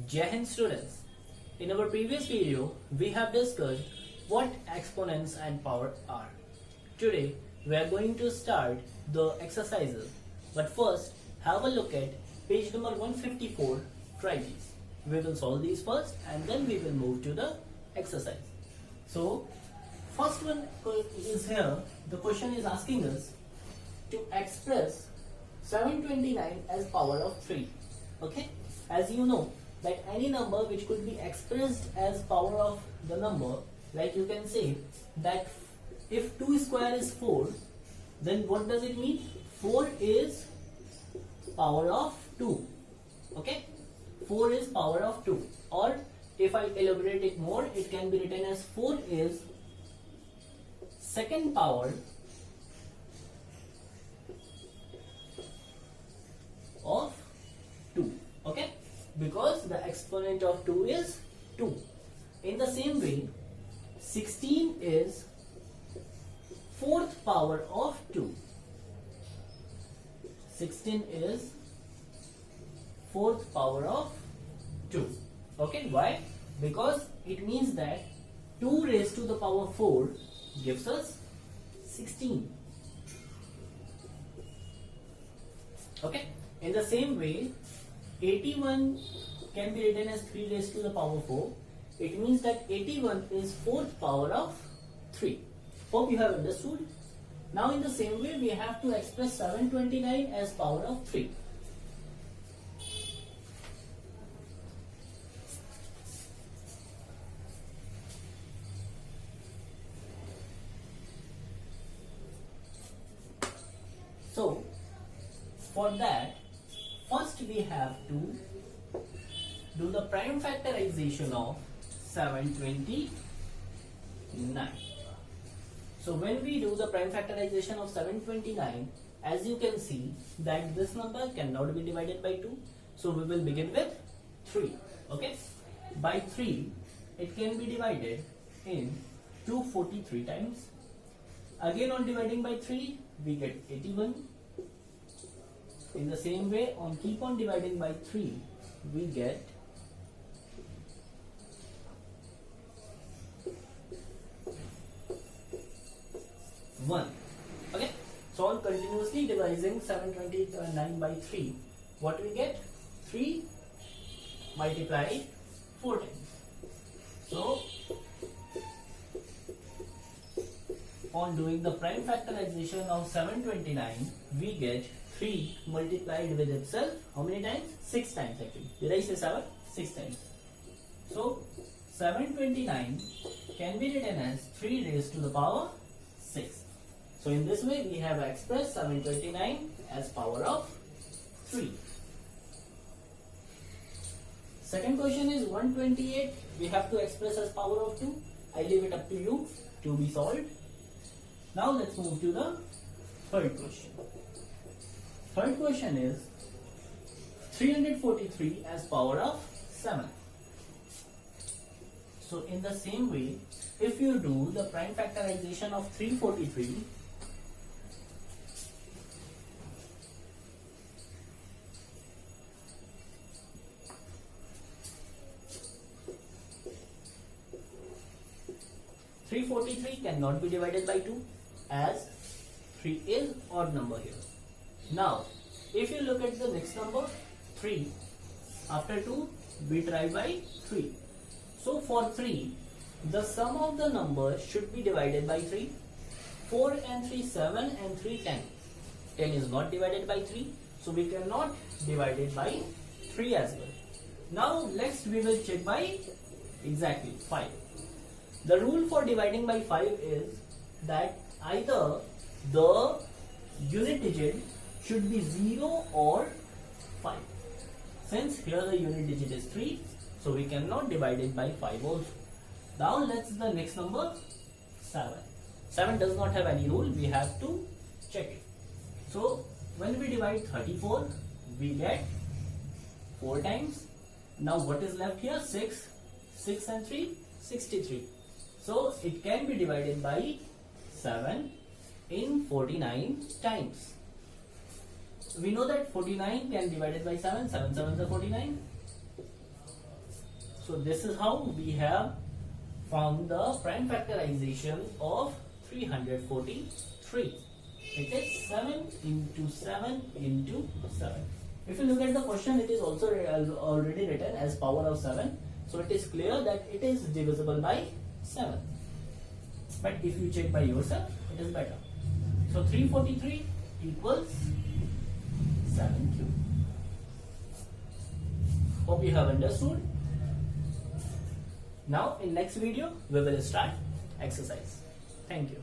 Jai Hind students. In our previous video, we have discussed what exponents and power are. Today, we are going to start the exercises. But first, have a look at page number 154. Try these. We will solve these first and then we will move to the exercise. So, first one is here. The question is asking us to express 729 as power of 3. Okay? As you know, that any number which could be expressed as power of the number, like you can say that if 2 square is 4, then what does it mean? 4 is power of 2. Okay? 4 is power of 2. Or if I elaborate it more, it can be written as 4 is second power of 2. Okay? Because the exponent of 2 is 2. In the same way, 16 is fourth power of 2. 16 is fourth power of 2. Okay, why? Because it means that 2 raised to the power 4 gives us 16. Okay, in the same way, 81 can be written as 3 raised to the power 4. It means that 81 is fourth power of 3. Hope you have understood. Now in the same way, we have to express 729 as power of 3. So, for that, first we have to do the prime factorization of 729. So when we do the prime factorization of 729, as you can see that this number cannot be divided by 2. So we will begin with 3. Okay? By 3, it can be divided in 243 times. Again on dividing by 3, we get 81. In the same way, on keep on dividing by 3, we get 1. Okay? So on continuously dividing 729 by 3, what we get? 3 multiplied 4 times. So on doing the prime factorization of 729, we get 3 multiplied with itself, how many times? 6 times actually. Did I say 7? 6 times. So 729 can be written as 3 raised to the power 6. So in this way, we have expressed 729 as power of 3. Second question is 128. We have to express as power of 2. I leave it up to you to be solved. Now let's move to the third question. Third question is 343 as power of 7. So in the same way, if you do the prime factorization of 343, cannot be divided by 2 as 3 is odd number here. Now, if you look at the next number 3, after 2 we try by 3. So for 3, the sum of the numbers should be divided by 3. 4 and 3, 7 and 3, 10. 10 is not divided by 3, so we cannot divide it by 3 as well. Now next we will check by exactly 5. The rule for dividing by 5 is that either the unit digit should be 0 or 5. Since here the unit digit is 3, so we cannot divide it by 5 also. Now let's the next number 7. 7 does not have any rule, we have to check it. So when we divide 34, we get 4 times. Now what is left here? 6. 6 and 3, 63. So it can be divided by 7 in 49 times. We know that 49 can be divided by 7. 7 7s are 49. So this is how we have found the prime factorization of 343. It is 7 into 7 into 7. If you look at the question, it is also already written as power of 7. So it is clear that it is divisible by 7. But if you check by yourself, it is better. So 343 equals 7 cube. Hope you have understood. Now in next video, we will start exercise. Thank you.